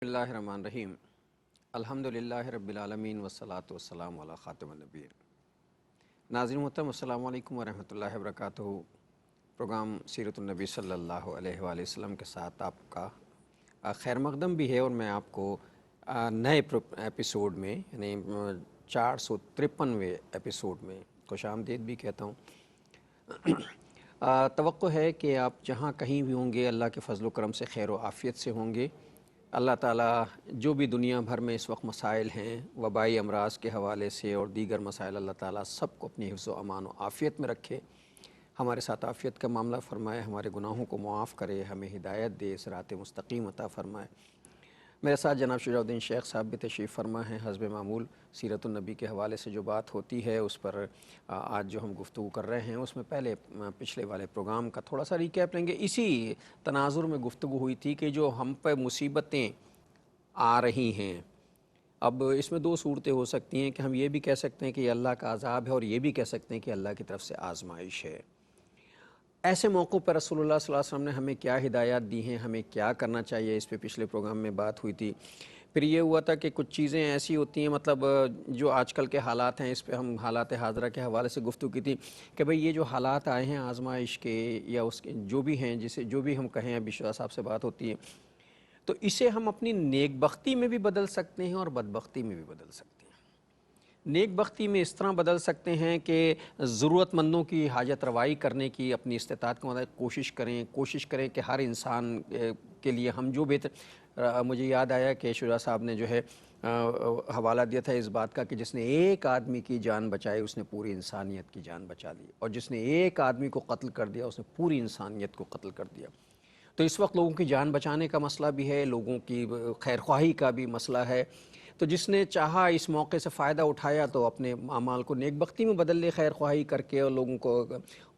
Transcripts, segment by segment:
اللہ الرحمن الرحیم الحمدللہ رب العالمین والصلاة والسلام علی خاتم النبیین۔ ناظرین محترم، السلام علیکم ورحمۃ اللہ وبرکاتہ۔ پروگرام سیرت النبی صلی اللہ علیہ وآلہ وسلم کے ساتھ آپ کا خیر مقدم بھی ہے، اور میں آپ کو نئے ایپیسوڈ میں یعنی 453ویں ایپیسوڈ میں خوش آمدید بھی کہتا ہوں۔ توقع ہے کہ آپ جہاں کہیں بھی ہوں گے اللہ کے فضل و کرم سے خیر و عافیت سے ہوں گے۔ اللہ تعالیٰ جو بھی دنیا بھر میں اس وقت مسائل ہیں وبائی امراض کے حوالے سے اور دیگر مسائل، اللہ تعالیٰ سب کو اپنی حفظ و امان و عافیت میں رکھے، ہمارے ساتھ عافیت کا معاملہ فرمائے، ہمارے گناہوں کو معاف کرے، ہمیں ہدایت دے، صراط مستقیم عطا فرمائے۔ میرے ساتھ جناب شجاع الدین شیخ صاحب بھی تشریف فرما ہیں۔ حسب معمول سیرت النبی کے حوالے سے جو بات ہوتی ہے اس پر آج جو ہم گفتگو کر رہے ہیں، اس میں پچھلے والے پروگرام کا تھوڑا سا ریکیپ لیں گے۔ اسی تناظر میں گفتگو ہوئی تھی کہ جو ہم پہ مصیبتیں آ رہی ہیں، اب اس میں دو صورتیں ہو سکتی ہیں کہ ہم یہ بھی کہہ سکتے ہیں کہ یہ اللہ کا عذاب ہے، اور یہ بھی کہہ سکتے ہیں کہ اللہ کی طرف سے آزمائش ہے۔ ایسے موقعوں پر رسول اللہ صلی اللہ علیہ وسلم نے ہمیں کیا ہدایات دی ہیں، ہمیں کیا کرنا چاہیے، اس پہ پچھلے پروگرام میں بات ہوئی تھی۔ پھر یہ ہوا تھا کہ کچھ چیزیں ایسی ہوتی ہیں، مطلب جو آج کل کے حالات ہیں، اس پہ ہم حالات حاضرہ کے حوالے سے گفتگو کی تھی کہ بھئی یہ جو حالات آئے ہیں آزمائش کے یا اس کے جو بھی ہیں، جو بھی ہم کہیں، ابھی شجاع صاحب سے بات ہوتی ہے، تو اسے ہم اپنی نیک بختی میں بھی بدل سکتے ہیں اور بدبختی میں بھی بدل سکتے ہیں۔ نیک بختی میں اس طرح بدل سکتے ہیں کہ ضرورت مندوں کی حاجت روائی کرنے کی اپنی استطاعت کے مطابق کوشش کریں کہ ہر انسان کے لیے ہم جو بہتر۔ مجھے یاد آیا کہ شجاع صاحب نے جو ہے حوالہ دیا تھا اس بات کا کہ جس نے ایک آدمی کی جان بچائی اس نے پوری انسانیت کی جان بچا لی، اور جس نے ایک آدمی کو قتل کر دیا اس نے پوری انسانیت کو قتل کر دیا۔ تو اس وقت لوگوں کی جان بچانے کا مسئلہ بھی ہے، لوگوں کی خیرخواہی کا بھی مسئلہ ہے۔ تو جس نے چاہا اس موقع سے فائدہ اٹھایا تو اپنے اعمال کو نیک بختی میں بدل لے، خیر خواہی کر کے، اور لوگوں کو،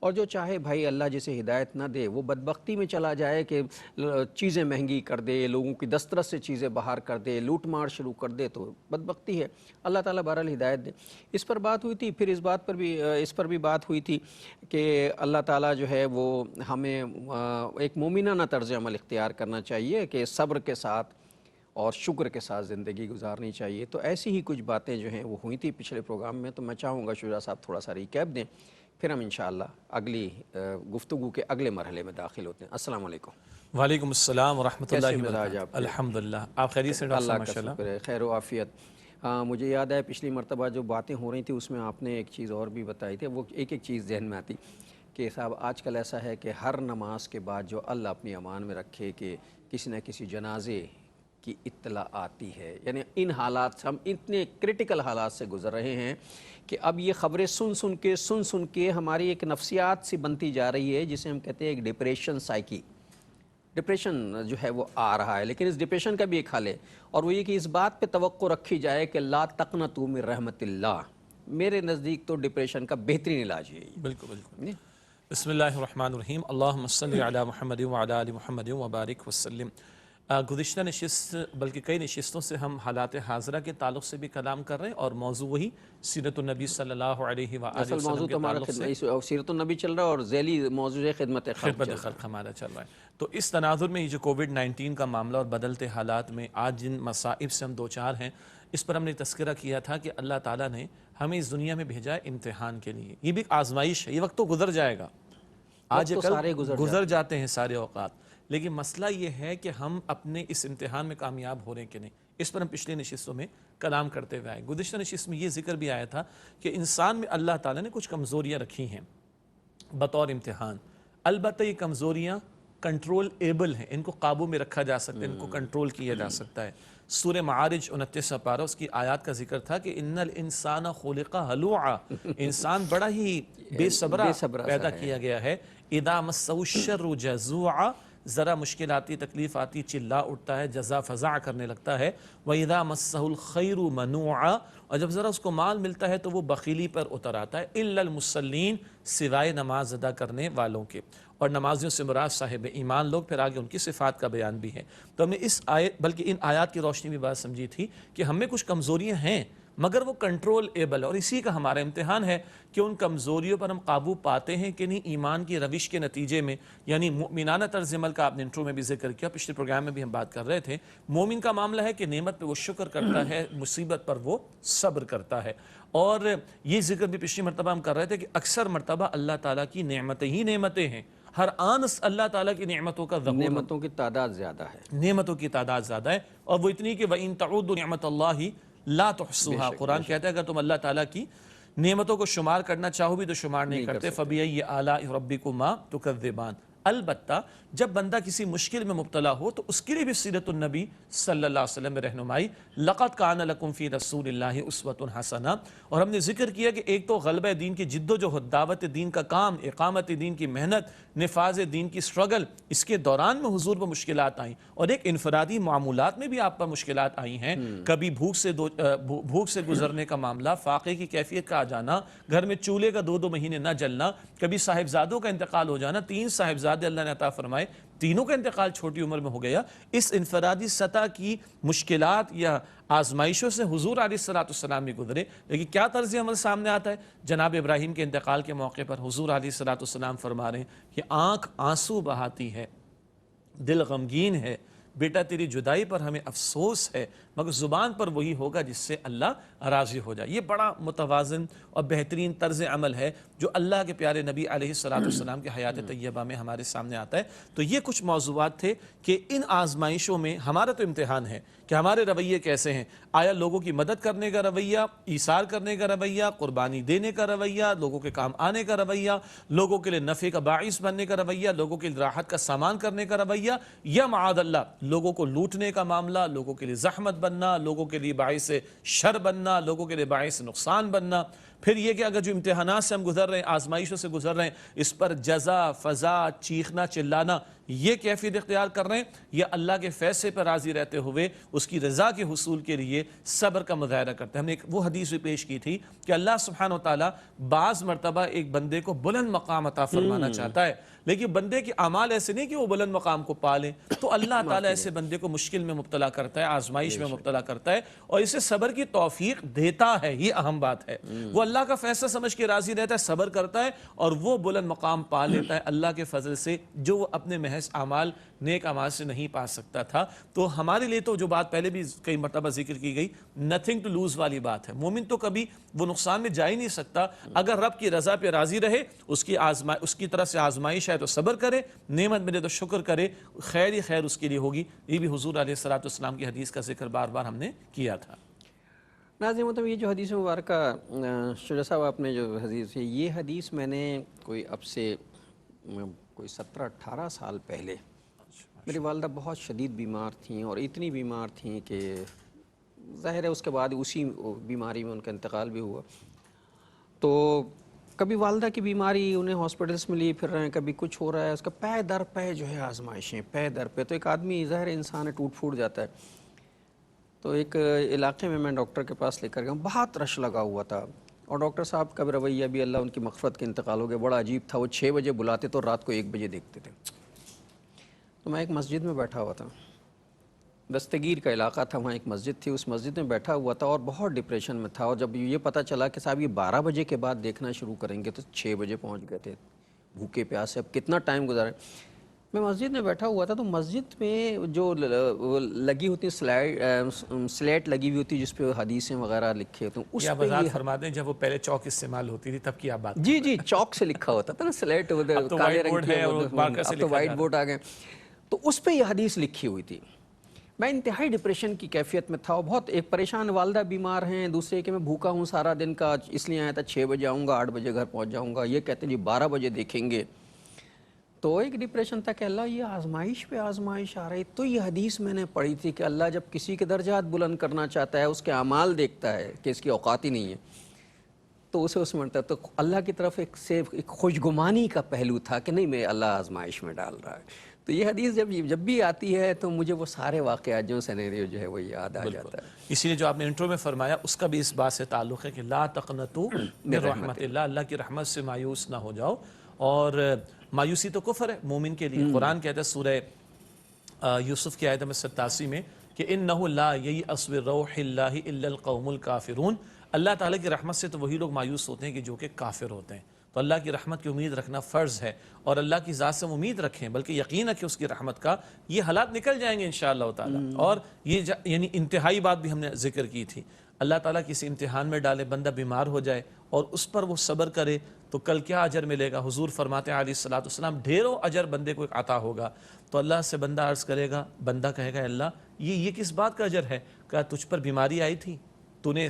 اور جو چاہے بھائی اللہ جسے ہدایت نہ دے وہ بدبختی میں چلا جائے کہ چیزیں مہنگی کر دے، لوگوں کی دسترس سے چیزیں باہر کر دے، لوٹ مار شروع کر دے، تو بدبختی ہے۔ اللہ تعالیٰ بہرحال ہدایت دے۔ اس پر بات ہوئی تھی۔ پھر اس پر بھی بات ہوئی تھی کہ اللہ تعالیٰ جو ہے وہ ہمیں ایک مومنانہ طرز عمل اختیار کرنا چاہیے کہ صبر کے ساتھ اور شکر کے ساتھ زندگی گزارنی چاہیے۔ تو ایسی ہی کچھ باتیں جو ہیں وہ ہوئی تھی پچھلے پروگرام میں، تو میں چاہوں گا شجاع صاحب تھوڑا سا ریکیپ دیں، پھر ہم انشاءاللہ اگلی گفتگو کے اگلے مرحلے میں داخل ہوتے ہیں۔ السلام علیکم۔ وعلیکم السلام ورحمۃ کیسے اللہ مزاج وبرکاتہ۔ آپ کے؟ الحمدللہ، آپ خیریت سے ڈاکٹر صاحب؟ اللہ کا ماشاءاللہ شکر ہے، خیر و عافیت۔ مجھے یاد ہے پچھلی مرتبہ جو باتیں ہو رہی تھیں اس میں آپ نے ایک چیز اور بھی بتائی تھی، وہ ایک چیز ذہن میں آتی کہ صاحب آج کل ایسا ہے کہ ہر نماز کے بعد جو اللہ اپنی امان میں رکھے کہ کسی نہ کسی جنازے کی اطلاع آتی ہے، یعنی ان حالات سے ہم اتنے کرٹیکل حالات سے گزر رہے ہیں کہ اب یہ خبریں سن کے ہماری ایک نفسیات سی بنتی جا رہی ہے، جسے ہم کہتے ہیں ایک ڈپریشن سائیکی۔ ڈپریشن جو ہے وہ آ رہا ہے، لیکن اس ڈپریشن کا بھی ایک حل ہے، اور وہ یہ کہ اس بات پہ توقع رکھی جائے کہ لا تقنطوا من رحمت اللہ۔ میرے نزدیک تو ڈپریشن کا بہترین علاج ہے۔ بالکل۔ بسم اللہ الرحمن الرحیم، اللہم صلی علی محمد وعلی آل محمد وبارک وسلم۔ گزشتہ نشست بلکہ کئی نشستوں سے ہم حالات حاضرہ کے تعلق سے بھی کلام کر رہے ہیں، اور موضوع وہی سیرت النبی صلی اللہ علیہ وآلہ اصل وسلم موضوع کے تو ہمارا تعلق سے سیرت النبی چل رہا ہے، اور ذیلی موضوع ہے خدمت خلق ہمارا چل رہا ہے۔ تو اس تناظر میں یہ جو کووڈ-19 کا معاملہ اور بدلتے حالات میں آج جن مصائب سے ہم دوچار ہیں، اس پر ہم نے تذکرہ کیا تھا کہ اللہ تعالیٰ نے ہمیں اس دنیا میں بھیجا ہے امتحان کے لیے۔ یہ بھی آزمائش ہے، یہ وقت تو گزر جائے گا، آج کل گزر جاتے ہیں سارے اوقات، لیکن مسئلہ یہ ہے کہ ہم اپنے اس امتحان میں کامیاب ہو رہے ہیں کہ نہیں۔ اس پر ہم پچھلے نشستوں میں کلام کرتے ہوئے آئے۔ گزشتہ نشست میں یہ ذکر بھی آیا تھا کہ انسان میں اللہ تعالیٰ نے کچھ کمزوریاں رکھی ہیں بطور امتحان، البتہ یہ کمزوریاں کنٹرول ایبل ہیں، ان کو قابو میں رکھا جا سکتا ہے، ان کو کنٹرول کیا جا سکتا ہے۔ سورہ معارج 29 پارہ اس کی آیات کا ذکر تھا کہ ان الانسان خلق ہلوعا، انسان بڑا ہی بے صبرا پیدا کیا گیا ہے۔ اذا مسہ الشر جزوعا، ذرا مشکل آتی، تکلیف آتی، چلا اٹھتا ہے، جزا فضا کرنے لگتا ہے۔ وَإِذَا مَسَّهُ الْخَيْرُ مَنُوعًا، اور جب ذرا اس کو مال ملتا ہے تو وہ بخیلی پر اتر آتا ہے۔ إِلَّا الْمُصَلِّينَ، سوائے نماز ادا کرنے والوں کے، اور نمازیوں سے مراد صاحب ایمان لوگ، پھر آگے ان کی صفات کا بیان بھی ہے۔ تو ہم نے اس آیت بلکہ ان آیات کی روشنی میں بات سمجھی تھی کہ ہم میں کچھ کمزوریاں ہیں، مگر وہ کنٹرول ایبل ہے، اور اسی کا ہمارا امتحان ہے کہ ان کمزوریوں پر ہم قابو پاتے ہیں کہ نہیں ایمان کی روش کے نتیجے میں. یعنی مومنانہ طرز عمل کا آپ نے انٹرو میں بھی ذکر کیا، پچھلے پروگرام میں بھی ہم بات کر رہے تھے. مومن کا معاملہ ہے کہ نعمت پہ وہ شکر کرتا ہے، مصیبت پر وہ صبر کرتا ہے. اور یہ ذکر بھی پچھلی مرتبہ ہم کر رہے تھے کہ اکثر مرتبہ اللہ تعالیٰ کی نعمتیں ہی نعمتیں ہیں. ہر آن اللہ تعالیٰ کی نعمتوں کا ظہور، نعمتوں کی تعداد زیادہ ہے، نعمتوں کی تعداد زیادہ ہے، اور وہ اتنی کہ وَإِن تَعُدُّوا نِعْمَتَ اللَّهِ لَا تُحْصُوهَا. قرآن کہتا ہے اگر تم اللہ تعالیٰ کی نعمتوں کو شمار کرنا چاہو بھی تو شمار نہیں کرتے. فَبِأَيِّ آلَاءِ رَبِّكُمَا تُكَذِّبَانِ. البتہ جب بندہ کسی مشکل میں مبتلا ہو تو اس کے لیے بھی سیرت النبی صلی اللہ علیہ وسلم میں رہنمائی. لَقَدْ كَانَ لَكُمْ فِي رَسُولِ اللَّهِ أُسْوَةٌ حَسَنَةٌ. اور ہم نے ذکر کیا کہ ایک تو غلبہ دین کی جد و جہد، دعوت دین کا کام، اقامت دین کی محنت، نفاذ دین کی سٹرگل، اس کے دوران میں حضور پر مشکلات آئیں، اور ایک انفرادی معاملات میں بھی آپ پر مشکلات آئی ہیں. کبھی بھوک سے گزرنے کا معاملہ، فاقے کی کیفیت کا آ جانا، گھر میں چولہے کا 2 مہینے نہ جلنا، کبھی صاحبزادوں کا انتقال ہو جانا. 3 صاحبزادے اللہ نے عطا فرمائے، تینوں کا انتقال چھوٹی عمر میں ہو گیا. اس انفرادی سطح کی مشکلات یا آزمائشوں سے حضور علیہ السلام بھی گزرے. لیکن کیا طرز عمل سامنے آتا ہے؟ جناب ابراہیم کے انتقال کے موقع پر حضور علیہ السلام فرما رہے ہیں کہ آنکھ آنسو بہاتی ہے، دل غمگین ہے، بیٹا تیری جدائی پر ہمیں افسوس ہے، مگر زبان پر وہی ہوگا جس سے اللہ راضی ہو جائے. یہ بڑا متوازن اور بہترین طرز عمل ہے جو اللہ کے پیارے نبی علیہ السلام کے حیات طیبہ میں ہمارے سامنے آتا ہے. تو یہ کچھ موضوعات تھے کہ ان آزمائشوں میں ہمارا تو امتحان ہے کہ ہمارے رویے کیسے ہیں. آیا لوگوں کی مدد کرنے کا رویہ، ایثار کرنے کا رویہ، قربانی دینے کا رویہ، لوگوں کے کام آنے کا رویہ، لوگوں کے لیے نفع کا باعث بننے کا رویہ، لوگوں کے لیے راحت کا سامان کرنے کا رویہ، یا معاذ اللہ لوگوں کو لوٹنے کا معاملہ، لوگوں کے لیے زحمت بننا، لوگوں کے لیے باعث شر بننا، لوگوں کے لیے باعث نقصان بننا. پھر یہ کہ اگر جو امتحانات سے ہم گزر رہے ہیں، آزمائشوں سے گزر رہے ہیں، اس پر جزا، فضا، چیخنا، چلانا، یہ کیفیت اختیار کر رہے ہیں، یا اللہ کے فیصلے پر راضی رہتے ہوئے اس کی رضا کے حصول کے لیے صبر کا مظاہرہ کرتے ہیں. ہم نے ایک وہ حدیث بھی پیش کی تھی کہ اللہ سبحانہ وتعالی بعض مرتبہ ایک بندے کو بلند مقام عطا فرمانا چاہتا ہے، لیکن بندے کے اعمال ایسے نہیں کہ وہ بلند مقام کو پا لیں. تو اللہ تعالیٰ ایسے بندے کو مشکل میں مبتلا کرتا ہے، آزمائش میں مبتلا کرتا ہے، اور اسے صبر کی توفیق دیتا ہے. یہ اہم بات ہے. وہ اللہ کا فیصلہ سمجھ کے راضی رہتا ہے، صبر کرتا ہے، اور وہ بلند مقام پا لیتا ہے اللہ کے فضل سے، جو وہ اپنے محض اعمال، نیک اعمال سے نہیں پا سکتا تھا. تو ہمارے لیے تو جو بات پہلے بھی کئی مرتبہ ذکر کی گئی، نتھنگ ٹو لوز والی بات ہے. مومن تو کبھی وہ نقصان میں جا ہی نہیں سکتا. اگر رب کی رضا پہ راضی رہے، اس کی طرف سے آزمائش ہے تو صبر کرے، نعمت ملے تو شکر کرے، خیر ہی خیر اس کے لیے ہوگی. یہ بھی حضور علیہ السلام کی حدیث کا ذکر بار بار ہم نے کیا تھا. ناظرین مطلب یہ جو حدیث مبارکہ شجاع صاحب آپ نے جو حدیث ہے، یہ حدیث میں نے اب سے کوئی 17-18 سال پہلے، میری والدہ بہت شدید بیمار تھیں، اور اتنی بیمار تھیں کہ ظاہر ہے اس کے بعد اسی بیماری میں ان کا انتقال بھی ہوا. تو کبھی والدہ کی بیماری انہیں ہاسپٹلس میں لیے پھر رہے ہیں، کبھی کچھ ہو رہا ہے، اس کا پے در پے جو ہے آزمائشیں، پے در پے. تو ایک آدمی ظاہر انسان ہے، ٹوٹ پھوٹ جاتا ہے. تو ایک علاقے میں ڈاکٹر کے پاس لے کر گیا، بہت رش لگا ہوا تھا، اور ڈاکٹر صاحب کا رویہ بھی، اللہ ان کی مغفرت کے انتقال ہو گیا، بڑا عجیب تھا. وہ 6 بجے بلاتے تو رات کو 1 بجے دیکھتے تھے. تو میں ایک مسجد میں بیٹھا ہوا تھا، دستگیر کا علاقہ تھا، وہاں ایک مسجد تھی، اس مسجد میں بیٹھا ہوا تھا اور بہت ڈپریشن میں تھا. اور جب یہ پتہ چلا کہ صاحب یہ 12 بجے کے بعد دیکھنا شروع کریں گے، تو 6 بجے پہنچ گئے تھے بھوکے پیاسے. اب کتنا ٹائم گزارے. میں مسجد میں بیٹھا ہوا تھا، تو مسجد میں جو لگی ہوتی سلیٹ لگی ہوئی ہوتی جس پہ حدیثیں وغیرہ لکھے ہوتے ہیں، اس یا پہ وضاحت فرما دیں جب وہ پہلے چوک استعمال ہوتی تھی تب کی آپ بات. جی چوک سے لکھا ہوتا تھا نا، سلیٹ کالے رنگ کی، اب تو وائٹ بورڈ آ گئے. تو اس پہ یہ حدیث لکھی ہوئی تھی. میں انتہائی ڈپریشن کی کیفیت میں تھا، اور بہت ایک پریشان، والدہ بیمار ہیں، دوسرے کہ میں بھوکا ہوں سارا دن کا، اس لیے آیا تھا 6 بجے آؤں گا، 8 بجے گھر پہنچ جاؤں گا. یہ کہتے ہیں جی 12 بجے دیکھیں گے. تو ایک ڈپریشن تھا کہ اللہ یہ آزمائش پہ آزمائش آ رہی. تو یہ حدیث میں نے پڑھی تھی کہ اللہ جب کسی کے درجات بلند کرنا چاہتا ہے، اس کے اعمال دیکھتا ہے کہ اس کی اوقات ہی نہیں ہے، تو اسے اس میں تو اللہ کی طرف ایک خوشگمانی کا پہلو تھا کہ نہیں، میں اللہ آزمائش میں ڈال رہا ہے. تو یہ حدیث جب بھی آتی ہے تو مجھے وہ سارے واقعات جو سینیریو جو ہے وہ یاد آ جاتا ہے. اسی لیے جو آپ نے انٹرو میں فرمایا اس کا بھی اس بات سے تعلق ہے کہ لا تقنطوا من رحمت اللہ، اللہ کی رحمت سے مایوس نہ ہو جاؤ. اور مایوسی تو کفر ہے مومن کے لیے. قرآن کہتا ہے سورہ یوسف کی آیت نمبر 87 میں کہ انہ لا ییأس من روح اللہ الا القوم الکافرون، اللہ تعالیٰ کی رحمت سے تو وہی لوگ مایوس ہوتے ہیں کہ جو کہ کافر ہوتے ہیں۔ تو اللہ کی رحمت کی امید رکھنا فرض ہے، اور اللہ کی ذات سے امید رکھیں، بلکہ یقین ہے کہ اس کی رحمت کا یہ حالات نکل جائیں گے انشاءاللہ تعالیٰ۔ اور یہ یعنی انتہائی بات بھی ہم نے ذکر کی تھی، اللہ تعالیٰ کسی امتحان میں ڈالے، بندہ بیمار ہو جائے اور اس پر وہ صبر کرے تو کل کیا اجر ملے گا۔ حضور فرماتے ہیں علیہ الصلوۃ والسلام ڈھیروں اجر بندے کو عطا ہوگا۔ تو اللہ سے بندہ عرض کرے گا، بندہ کہے گا اللہ یہ کس بات کا اجر ہے؟ کہا تجھ پر بیماری آئی تھی، تو نے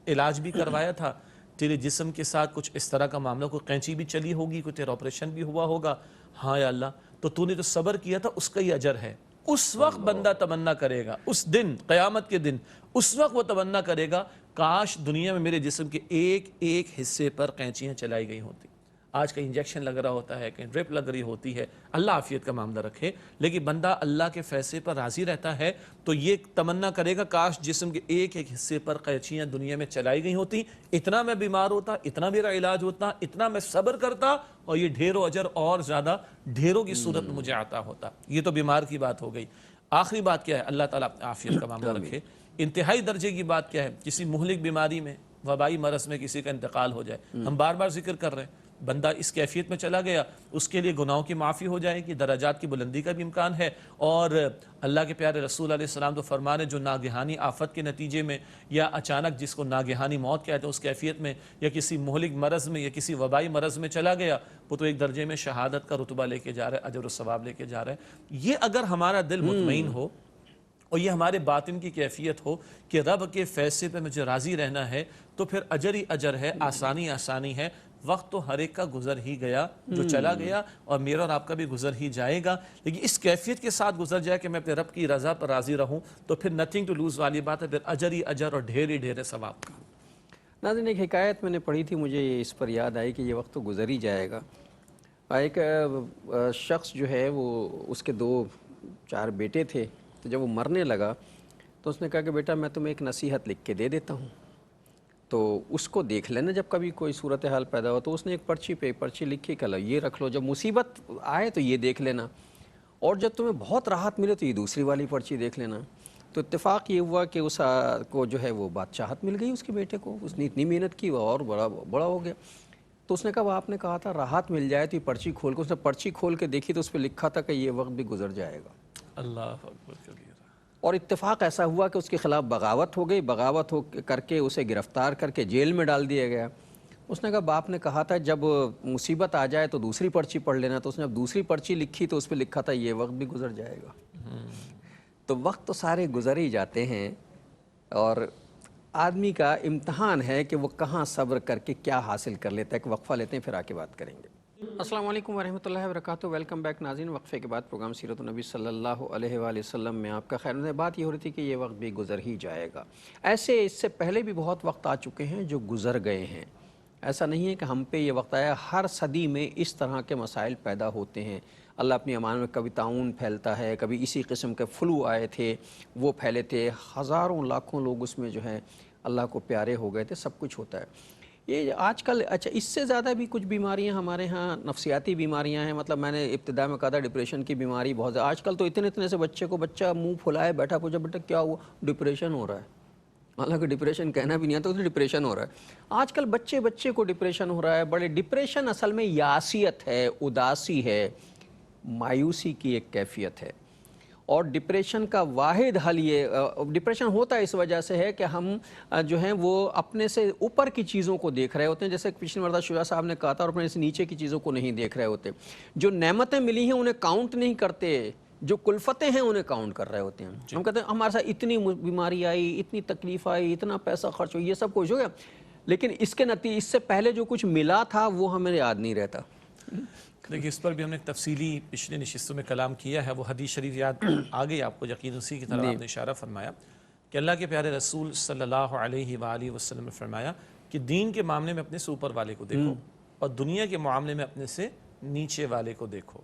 علاج بھی کروایا تھا، تیرے جسم کے ساتھ کچھ اس طرح کا معاملہ، کوئی قینچی بھی چلی ہوگی، کوئی تیرا آپریشن بھی ہوا ہوگا، ہاں یا اللہ تو نے جو صبر کیا تھا اس کا ہی اجر ہے۔ اس وقت بندہ تمنا کرے گا، اس دن قیامت کے دن، اس وقت وہ تمنا کرے گا کاش دنیا میں میرے جسم کے ایک ایک حصے پر قینچیاں چلائی گئی ہوتی۔ آج کہیں انجیکشن لگ رہا ہوتا ہے، کہیں ڈرپ لگ رہی ہوتی ہے، اللہ عافیت کا معاملہ رکھے، لیکن بندہ اللہ کے فیصلے پر راضی رہتا ہے تو یہ تمنا کرے گا کاش جسم کے ایک ایک حصے پر قینچیاں دنیا میں چلائی گئی ہوتی، اتنا میں بیمار ہوتا، اتنا میرا علاج ہوتا، اتنا میں صبر کرتا، اور یہ ڈھیروں اجر اور زیادہ ڈھیروں کی صورت میں مجھے عطا ہوتا۔ یہ تو بیمار کی بات ہو گئی۔ آخری بات کیا ہے؟ اللہ تعالیٰ عافیت کا معاملہ رکھے۔ انتہائی درجے کی بات کیا ہے؟ کسی مہلک بیماری میں، وبائی مرض میں کسی کا انتقال ہو جائے، ہم بار بار ذکر کر رہے ہیں، بندہ اس کیفیت میں چلا گیا، اس کے لیے گناہوں کی معافی ہو جائے گی، درجات کی بلندی کا بھی امکان ہے، اور اللہ کے پیارے رسول علیہ السلام تو فرمان ہے جو ناگہانی آفت کے نتیجے میں یا اچانک جس کو ناگہانی موت کہتے ہیں اس کیفیت میں، یا کسی مہلک مرض میں یا کسی وبائی مرض میں چلا گیا، وہ تو ایک درجے میں شہادت کا رتبہ لے کے جا رہا ہے، اجر و ثواب لے کے جا رہا ہے۔ یہ اگر ہمارا دل مطمئن ہو اور یہ ہمارے باطن کی کیفیت ہو کہ رب کے فیصلے پہ مجھے راضی رہنا ہے، تو پھر اجر ہی اجر ہے، آسانی آسانی ہے۔ وقت تو ہر ایک کا گزر ہی گیا، جو چلا گیا، اور میرا اور آپ کا بھی گزر ہی جائے گا، لیکن اس کیفیت کے ساتھ گزر جائے کہ میں اپنے رب کی رضا پر راضی رہوں، تو پھر نتھنگ ٹو لوز والی بات ہے، پھر اجر ہی اجر اور ڈھیر ہی ڈھیر ثواب کا۔ ناظرین ایک حکایت میں نے پڑھی تھی، مجھے اس پر یاد آئی کہ یہ وقت تو گزر ہی جائے گا۔ ایک شخص جو ہے وہ اس کے 2-4 بیٹے تھے، تو جب وہ مرنے لگا تو اس نے کہا کہ بیٹا میں تمہیں ایک نصیحت لکھ کے دے دیتا ہوں، تو اس کو دیکھ لینا جب کبھی کوئی صورتحال پیدا ہو۔ تو اس نے ایک پرچی پہ پرچی لکھی کہ یہ رکھ لو، جب مصیبت آئے تو یہ دیکھ لینا، اور جب تمہیں بہت راحت ملے تو یہ دوسری والی پرچی دیکھ لینا۔ تو اتفاق یہ ہوا کہ اس کو جو ہے وہ بادشاہت مل گئی، اس کے بیٹے کو، اس نے اتنی محنت کی وہ اور بڑا ہو گیا۔ تو اس نے کہا آپ نے کہا تھا راحت مل جائے تو یہ پرچی کھول کے، اس نے پرچی کھول کے دیکھی تو اس پہ لکھا تھا کہ یہ وقت بھی گزر جائے گا۔ اللہ اکبر کبیرہ۔ اور اتفاق ایسا ہوا کہ اس کے خلاف بغاوت ہو گئی، بغاوت کر کے اسے گرفتار کر کے جیل میں ڈال دیا گیا۔ اس نے کہا باپ نے کہا تھا جب مصیبت آ جائے تو دوسری پرچی پڑھ لینا، تو اس نے جب دوسری پرچی لکھی تو اس پہ لکھا تھا یہ وقت بھی گزر جائے گا۔ تو وقت تو سارے گزر ہی جاتے ہیں، اور آدمی کا امتحان ہے کہ وہ کہاں صبر کر کے کیا حاصل کر لیتا ہے۔ ایک وقفہ لیتے ہیں پھر آ کے بات کریں گے۔ السلام علیکم ورحمۃ اللہ وبرکاتہ، ویلکم بیک ناظرین۔ وقفے کے بعد پروگرام سیرت النبی صلی اللہ علیہ وآلہ وسلم میں آپ کا خیر مقدم۔ بات یہ ہو رہی تھی کہ یہ وقت بھی گزر ہی جائے گا۔ ایسے اس سے پہلے بھی بہت وقت آ چکے ہیں جو گزر گئے ہیں، ایسا نہیں ہے کہ ہم پہ یہ وقت آیا۔ ہر صدی میں اس طرح کے مسائل پیدا ہوتے ہیں، اللہ اپنی امان میں کبھی طاعون پھیلتا ہے، کبھی اسی قسم کے فلو آئے تھے وہ پھیلے تھے، ہزاروں لاکھوں لوگ اس میں جو ہیں اللہ کو پیارے ہو گئے تھے، سب کچھ ہوتا ہے۔ یہ آج کل اچھا اس سے زیادہ بھی کچھ بیماریاں ہمارے ہاں نفسیاتی بیماریاں ہیں، مطلب میں نے ابتدا میں کہا تھا ڈپریشن کی بیماری بہت زیادہ آج کل تو اتنے سے بچہ منہ پھلائے بیٹھا پوچھا بیٹا کیا ہوا، ڈپریشن ہو رہا ہے، حالانکہ ڈپریشن کہنا بھی نہیں آتا، اسے ڈپریشن ہو رہا ہے۔ آج کل بچے کو ڈپریشن ہو رہا ہے، بڑے ڈپریشن اصل میں یاسیت ہے، اداسی ہے، مایوسی کی ایک کیفیت ہے۔ اور ڈپریشن کا واحد حل یہ ڈپریشن ہوتا ہے اس وجہ سے ہے کہ ہم جو ہیں وہ اپنے سے اوپر کی چیزوں کو دیکھ رہے ہوتے ہیں، جیسے پچھلی مرتبہ شجاع صاحب نے کہا تھا، اور اپنے سے نیچے کی چیزوں کو نہیں دیکھ رہے ہوتے۔ جو نعمتیں ملی ہیں انہیں کاؤنٹ نہیں کرتے، جو کلفتیں ہیں انہیں کاؤنٹ کر رہے ہوتے ہیں۔ ہم کہتے ہیں ہمارے ساتھ اتنی بیماری آئی، اتنی تکلیف آئی، اتنا پیسہ خرچ ہو، یہ سب کچھ ہو گیا، لیکن اس کے نتیجے اس سے پہلے جو کچھ ملا تھا وہ ہمیں یاد نہیں رہتا۔ دیکھیے اس پر بھی ہم نے تفصیلی پچھلے نشستوں میں کلام کیا ہے، وہ حدیث شریف یاد آ گئی آپ کو، یقین اسی کی طرف آپ نے اشارہ فرمایا کہ اللہ کے پیارے رسول صلی اللہ علیہ وآلہ وسلم نے فرمایا کہ دین کے معاملے میں اپنے سے اوپر والے کو دیکھو اور دنیا کے معاملے میں اپنے سے نیچے والے کو دیکھو۔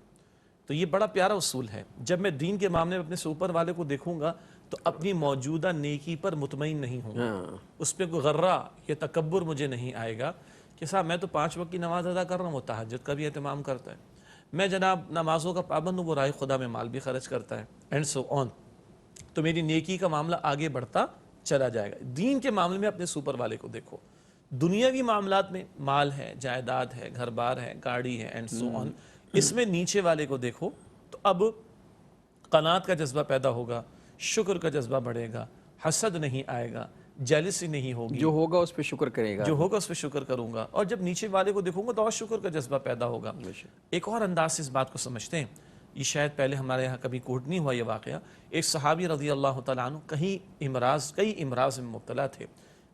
تو یہ بڑا پیارا اصول ہے، جب میں دین کے معاملے میں اپنے سے اوپر والے کو دیکھوں گا تو اپنی موجودہ نیکی پر مطمئن نہیں ہوں گا، اس پہ کوئی غرہ یا تکبر مجھے نہیں آئے گا کہ صاحب میں تو 5 وقت کی نماز ادا کر رہا ہوں، وہ تہجد کا بھی اہتمام کرتا ہے، میں جناب نمازوں کا پابند ہوں، وہ راہ خدا میں مال بھی خرچ کرتا ہے، اینڈ سو آن۔ تو میری نیکی کا معاملہ آگے بڑھتا چلا جائے گا. دین کے معاملے میں اپنے سپر والے کو دیکھو. دنیاوی معاملات میں مال ہے، جائیداد ہے، گھر بار ہے، گاڑی ہے اینڈ سو آن، اس میں نیچے والے کو دیکھو تو اب قناعت کا جذبہ پیدا ہوگا، شکر کا جذبہ بڑھے گا، حسد نہیں آئے گا، جیلسی نہیں ہوگی، جو ہوگا اس پہ شکر کرے گا. جو ہوگا اس پہ شکر کروں گا. اور جب نیچے والے کو دیکھوں گا تو اور شکر کا جذبہ پیدا ہوگا. ایک اور انداز سے اس بات کو سمجھتے ہیں، یہ شاید پہلے ہمارے یہاں کبھی کوٹ نہیں ہوا یہ واقعہ. ایک صحابی رضی اللہ تعالیٰ عنہ کئی امراض میں مبتلا تھے،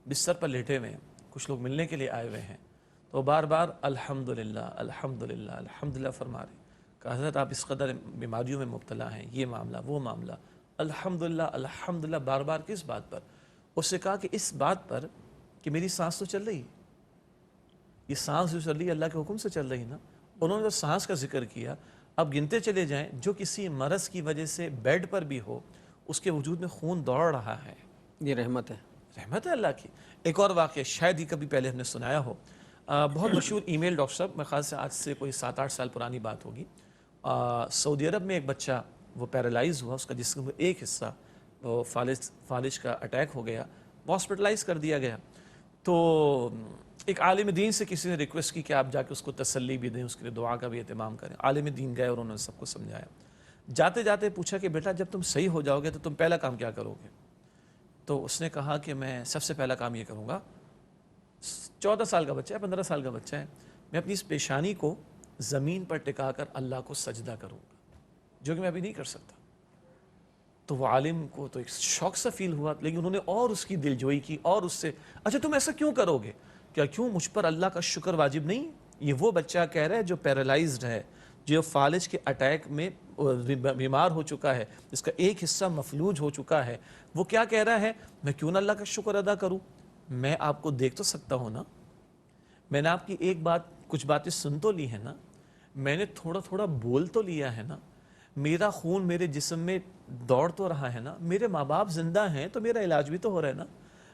بستر پر لیٹے ہوئے ہیں، کچھ لوگ ملنے کے لیے آئے ہوئے ہیں، تو بار بار الحمدللہ الحمدللہ الحمدللہ فرما رہے. کہ حضرت آپ اس قدر بیماریوں میں مبتلا ہیں، یہ معاملہ وہ معاملہ، الحمدللہ الحمدللہ بار بار کس بات پر؟ اس سے کہا کہ اس بات پر کہ میری سانس تو چل رہی ہے، یہ سانس جو چل رہی ہے اللہ کے حکم سے چل رہی ہے نا. انہوں نے جو سانس کا ذکر کیا، اب گنتے چلے جائیں جو کسی مرض کی وجہ سے بیڈ پر بھی ہو، اس کے وجود میں خون دوڑ رہا ہے. یہ رحمت ہے، رحمت ہے اللہ کی. ایک اور واقعہ شاید ہی کبھی پہلے ہم نے سنایا ہو، بہت مشہور ای میل ڈاکٹر صاحب، میں خیال سے آج سے کوئی 7-8 سال پرانی بات ہوگی. سعودی عرب میں ایک بچہ وہ پیرالائز ہوا، اس کا جسم کا ایک حصہ وہ فالج کا اٹیک ہو گیا، ہاسپٹلائز کر دیا گیا. تو ایک عالم دین سے کسی نے ریکویسٹ کی کہ آپ جا کے اس کو تسلی بھی دیں، اس کے لیے دعا کا بھی اہتمام کریں. عالم دین گئے اور انہوں نے سب کو سمجھایا. جاتے جاتے پوچھا کہ بیٹا جب تم صحیح ہو جاؤ گے تو تم پہلا کام کیا کرو گے؟ تو اس نے کہا کہ میں سب سے پہلا کام یہ کروں گا، 14 سال کا بچہ ہے، 15 سال کا بچہ ہے، میں اپنی اس پیشانی کو زمین پر ٹکا کر اللہ کو سجدہ کروں گا، جو کہ میں ابھی نہیں کر سکتا. تو وہ عالم کو تو ایک شوق سا فیل ہوا، لیکن انہوں نے اور اس کی دلجوئی کی اور اس سے، اچھا تم ایسا کیوں کرو گے؟ کیوں مجھ پر اللہ کا شکر واجب نہیں؟ یہ وہ بچہ کہہ رہا ہے جو پیرالائزڈ ہے، جو فالج کے اٹیک میں بیمار ہو چکا ہے، جس کا ایک حصہ مفلوج ہو چکا ہے، وہ کیا کہہ رہا ہے؟ میں کیوں نہ اللہ کا شکر ادا کروں؟ میں آپ کو دیکھ تو سکتا ہوں نا، میں نے آپ کی کچھ باتیں سن تو لی ہیں نا، میں نے تھوڑا تھوڑا بول تو لیا ہے نا، میرا خون میرے جسم میں دوڑ تو رہا ہے نا، میرے ماں باپ زندہ ہیں تو میرا علاج بھی تو ہو رہا ہے نا،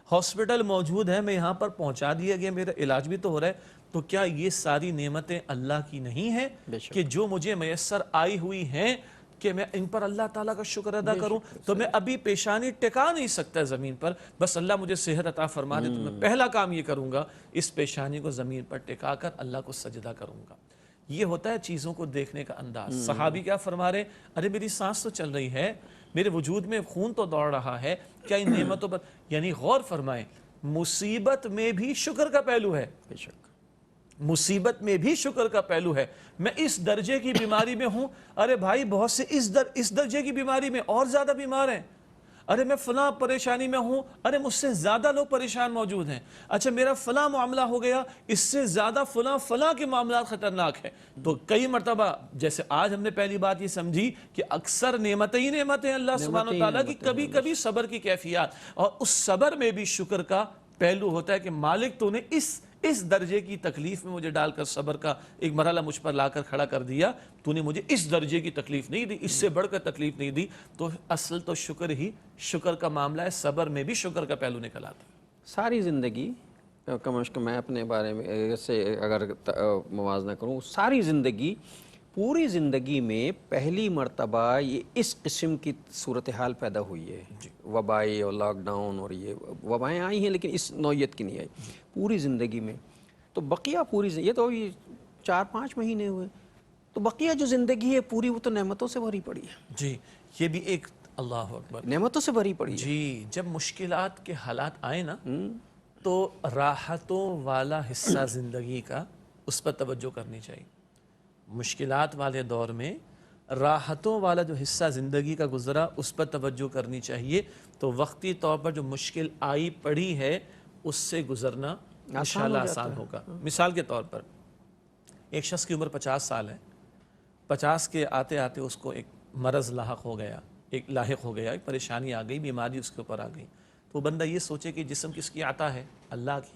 ہاسپٹل موجود ہے، میں یہاں پر پہنچا دیا گیا، میرا علاج بھی تو ہو رہا ہے. تو کیا یہ ساری نعمتیں اللہ کی نہیں ہیں کہ جو مجھے میسر آئی ہوئی ہیں کہ میں ان پر اللہ تعالیٰ کا شکر ادا کروں؟ تو میں ابھی پیشانی ٹکا نہیں سکتا زمین پر، بس اللہ مجھے صحت عطا فرما دے تو میں پہلا کام یہ کروں گا، اس پیشانی کو زمین پر ٹکا کر اللہ کو سجدہ کروں گا. یہ ہوتا ہے چیزوں کو دیکھنے کا انداز. صحابی کیا فرما رہے؟ ارے میری سانس تو چل رہی ہے، میرے وجود میں خون تو دوڑ رہا ہے، کیا ان نعمتوں پر، یعنی غور فرمائیں، مصیبت میں بھی شکر کا پہلو ہے. بے شک مصیبت میں بھی شکر کا پہلو ہے. میں اس درجے کی بیماری میں ہوں، ارے بھائی بہت سے اس درجے کی بیماری میں اور زیادہ بیمار ہیں. ارے میں فلاں پریشانی میں ہوں، ارے مجھ سے زیادہ لوگ پریشان موجود ہیں. اچھا میرا فلاں معاملہ ہو گیا، اس سے زیادہ فلاں کے معاملات خطرناک ہیں. تو کئی مرتبہ جیسے آج ہم نے پہلی بات یہ سمجھی کہ اکثر نعمتیں ہی نعمتیں اللہ سبحانہ وتعالیٰ کی، کبھی کبھی صبر کی کیفیات، اور اس صبر میں بھی شکر کا پہلو ہوتا ہے کہ مالک تو نے اس درجے کی تکلیف میں مجھے ڈال کر صبر کا ایک مرحلہ مجھ پر لا کر کھڑا کر دیا، تو نے مجھے اس درجے کی تکلیف نہیں دی، اس سے بڑھ کر تکلیف نہیں دی. تو اصل تو شکر کا معاملہ ہے، صبر میں بھی شکر کا پہلو نکل آتا ہے. ساری زندگی کم از کم میں اپنے بارے میں سے اگر موازنہ کروں، ساری زندگی، پوری زندگی میں پہلی مرتبہ یہ اس قسم کی صورتحال پیدا ہوئی ہے. وبائیں اور لاک ڈاؤن اور یہ وبائیں آئی ہیں لیکن اس نوعیت کی نہیں آئی پوری زندگی میں. تو بقیہ یہ تو 4-5 مہینے ہوئے، تو بقیہ جو زندگی ہے پوری وہ تو نعمتوں سے بھری پڑی ہے. جی یہ بھی ایک اللہ اکبر، نعمتوں سے بھری پڑی ہے. جی جب مشکلات کے حالات آئے نا تو راحتوں والا حصہ زندگی کا اس پر توجہ کرنی چاہیے. مشکلات والے دور میں راحتوں والا جو حصہ زندگی کا گزرا اس پر توجہ کرنی چاہیے. تو وقتی طور پر جو مشکل آئی پڑی ہے اس سے گزرنا انشاءاللہ آسان ہوگا. مثال کے طور پر ایک شخص کی عمر 50 سال ہے، 50 کے آتے آتے اس کو ایک مرض لاحق ہو گیا، ایک پریشانی آ گئی، بیماری اس کے اوپر آ گئی. تو بندہ یہ سوچے کہ جسم کس کی عطا ہے؟ اللہ کی.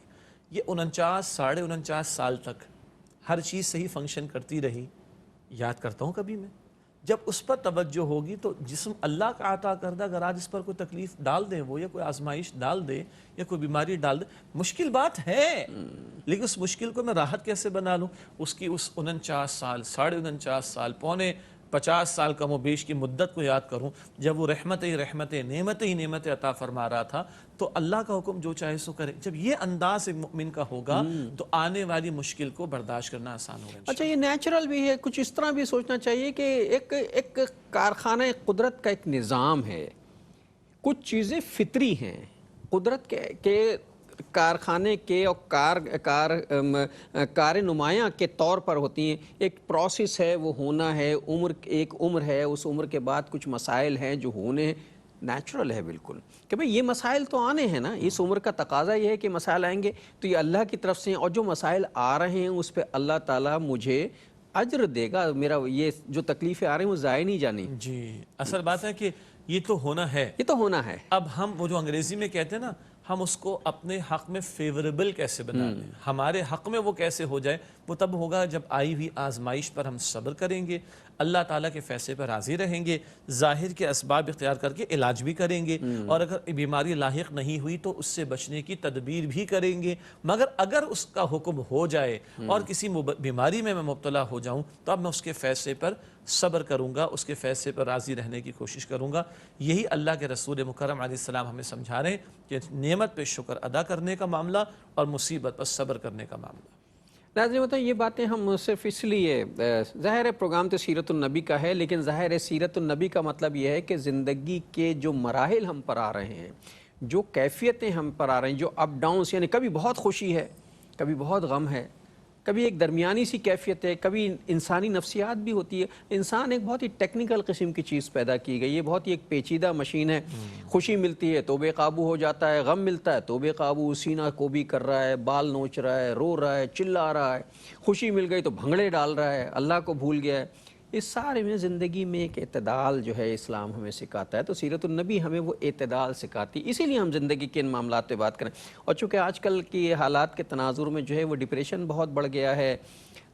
یہ 49 سال تک ہر چیز صحیح فنکشن کرتی رہی. یاد کرتا ہوں کبھی میں، جب اس پر توجہ ہوگی تو جسم اللہ کا عطا کردہ، اگر آج اس پر کوئی تکلیف ڈال دیں وہ، یا کوئی آزمائش ڈال دے، یا کوئی بیماری ڈال دے، مشکل بات ہے، لیکن اس مشکل کو میں راحت کیسے بنا لوں؟ اس کی 49 سال، 49.5 سال، 50 سال کم و بیش کی مدت کو یاد کروں جب وہ رحمت ہی نعمت عطا فرما رہا تھا، تو اللہ کا حکم جو چاہے سو کرے. جب یہ انداز ایک مؤمن کا ہوگا تو آنے والی مشکل کو برداشت کرنا آسان ہوگا. اچھا، یہ نیچرل بھی ہے، کچھ اس طرح بھی سوچنا چاہیے کہ ایک کارخانہ قدرت کا ایک نظام ہے. کچھ چیزیں فطری ہیں قدرت کے کارخانے کے، اور کار نمایاں کے طور پر ہوتی ہیں. ایک پروسیس ہے، وہ ہونا ہے. ایک عمر ہے، اس عمر کے بعد کچھ مسائل ہیں جو ہونے ہیں. نیچرل ہے بالکل کہ بھئی یہ مسائل تو آنے ہیں نا. اس عمر کا تقاضا یہ ہے کہ مسائل آئیں گے، تو یہ اللہ کی طرف سے ہیں، اور جو مسائل آ رہے ہیں اس پہ اللہ تعالیٰ مجھے اجر دے گا. میرا یہ جو تکلیفیں آ رہی ہیں وہ ضائع نہیں جانی. جی، اصل بات ہے کہ یہ تو ہونا ہے. یہ تو ہونا ہے. اب ہم وہ جو انگریزی میں کہتے ہیں نا، ہم اس کو اپنے حق میں فیوریبل کیسے بنا دیں، ہمارے حق میں وہ کیسے ہو جائے، وہ تب ہوگا جب آئی ہوئی آزمائش پر ہم صبر کریں گے، اللہ تعالیٰ کے فیصلے پر راضی رہیں گے، ظاہر کے اسباب اختیار کر کے علاج بھی کریں گے، اور اگر بیماری لاحق نہیں ہوئی تو اس سے بچنے کی تدبیر بھی کریں گے. مگر اگر اس کا حکم ہو جائے اور کسی بیماری میں مبتلا ہو جاؤں تو اب میں اس کے فیصلے پر صبر کروں گا، اس کے فیصلے پر راضی رہنے کی کوشش کروں گا. یہی اللہ کے رسول مکرم علیہ السلام ہمیں سمجھا رہے ہیں کہ نعمت پہ شکر ادا کرنے کا معاملہ اور مصیبت پر صبر کرنے کا معاملہ. ناظرین ہوتا ہے یہ باتیں ہم صرف اس لیے، ظاہر ہے پروگرام تو سیرت النبی کا ہے، لیکن ظاہر ہے سیرت النبی کا مطلب یہ ہے کہ زندگی کے جو مراحل ہم پر آ رہے ہیں، جو کیفیتیں ہم پر آ رہی ہیں، جو اپ ڈاؤنس، یعنی کبھی بہت خوشی ہے، کبھی بہت غم ہے، کبھی ایک درمیانی سی کیفیت ہے، کبھی انسانی نفسیات بھی ہوتی ہے. انسان ایک بہت ہی ٹیکنیکل قسم کی چیز پیدا کی گئی ہے، بہت ہی ایک پیچیدہ مشین ہے. خوشی ملتی ہے تو بے قابو ہو جاتا ہے، غم ملتا ہے تو بے قابو، سینہ کو بھی کر رہا ہے، بال نوچ رہا ہے، رو رہا ہے، چلا رہا ہے. خوشی مل گئی تو بھنگڑے ڈال رہا ہے، اللہ کو بھول گیا ہے. اس سارے میں زندگی میں ایک اعتدال جو ہے اسلام ہمیں سکھاتا ہے. تو سیرت النبی ہمیں وہ اعتدال سکھاتی، اسی لیے ہم زندگی کے ان معاملات پہ بات کریں. اور چونکہ آج کل کی حالات کے تناظر میں جو ہے وہ ڈپریشن بہت بڑھ گیا ہے،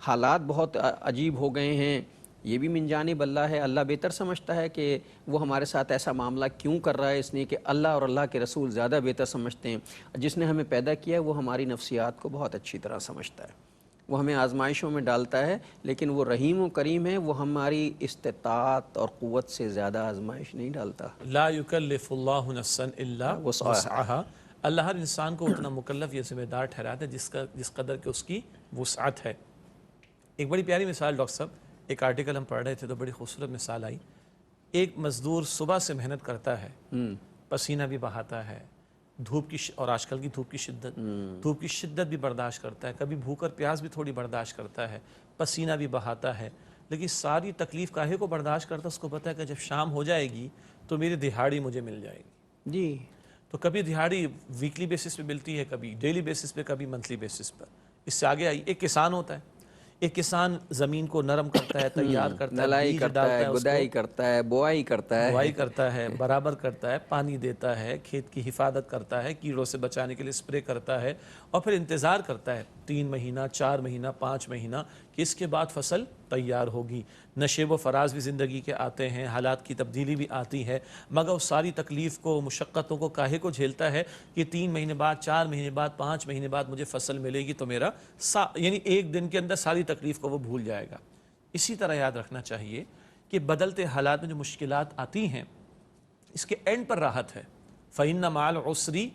حالات بہت عجیب ہو گئے ہیں. یہ بھی من جانب اللہ ہے، اللہ بہتر سمجھتا ہے کہ وہ ہمارے ساتھ ایسا معاملہ کیوں کر رہا ہے، اس لیے کہ اللہ اور اللہ کے رسول زیادہ بہتر سمجھتے ہیں. جس نے ہمیں پیدا کیا ہے وہ ہماری نفسیات کو بہت اچھی طرح سمجھتا ہے، وہ ہمیں آزمائشوں میں ڈالتا ہے، لیکن وہ رحیم و کریم ہے، وہ ہماری استطاعت اور قوت سے زیادہ آزمائش نہیں ڈالتا. لا یکلف اللہ نفسا الا وسعها. اللہ ہر انسان کو اتنا مکلف یا ذمہ دار ٹھہراتا ہے جس قدر کہ اس کی وسعت ہے. ایک بڑی پیاری مثال ڈاکٹر صاحب، ایک آرٹیکل ہم پڑھ رہے تھے تو بڑی خوبصورت مثال آئی. ایک مزدور صبح سے محنت کرتا ہے، پسینہ بھی بہاتا ہے، دھوپ کی اور آج کل کی دھوپ کی شدت بھی برداشت کرتا ہے، کبھی بھوک اور پیاس بھی تھوڑی برداشت کرتا ہے، پسینہ بھی بہاتا ہے، لیکن ساری تکلیف کاہے کو برداشت کرتا ہے؟ اس کو پتہ ہے کہ جب شام ہو جائے گی تو میری دہاڑی مجھے مل جائے گی. جی، تو کبھی دہاڑی ویکلی بیسس پہ ملتی ہے، کبھی ڈیلی بیسس پہ، کبھی منتھلی بیسس پر. اس سے آگے آئی، ایک کسان ہوتا ہے. ایک کسان زمین کو نرم کرتا ہے، تیار کرتا ہے، نلائی بیج کرتا ڈالتا ہے، ہے، اس گدائی کو کرتا ہے، بوائی کرتا ہے، بوائی کرتا ہے، برابر کرتا ہے، پانی دیتا ہے، کھیت کی حفاظت کرتا ہے، کیڑوں سے بچانے کے لیے اسپرے کرتا ہے، اور پھر انتظار کرتا ہے 3 مہینہ، 4 مہینہ، 5 مہینہ کہ اس کے بعد فصل تیار ہوگی. نشیب و فراز بھی زندگی کے آتے ہیں، حالات کی تبدیلی بھی آتی ہے، مگر اس ساری تکلیف کو، مشقتوں کو کاہے کو جھیلتا ہے کہ 3 مہینے بعد، 4 مہینے بعد، 5 مہینے بعد مجھے فصل ملے گی تو میرا یعنی ایک دن کے اندر ساری تکلیف کو وہ بھول جائے گا. اسی طرح یاد رکھنا چاہیے کہ بدلتے حالات میں جو مشکلات آتی ہیں اس کے اینڈ پر راحت ہے. فَإِنَّ مَعَ الْعُسْرِ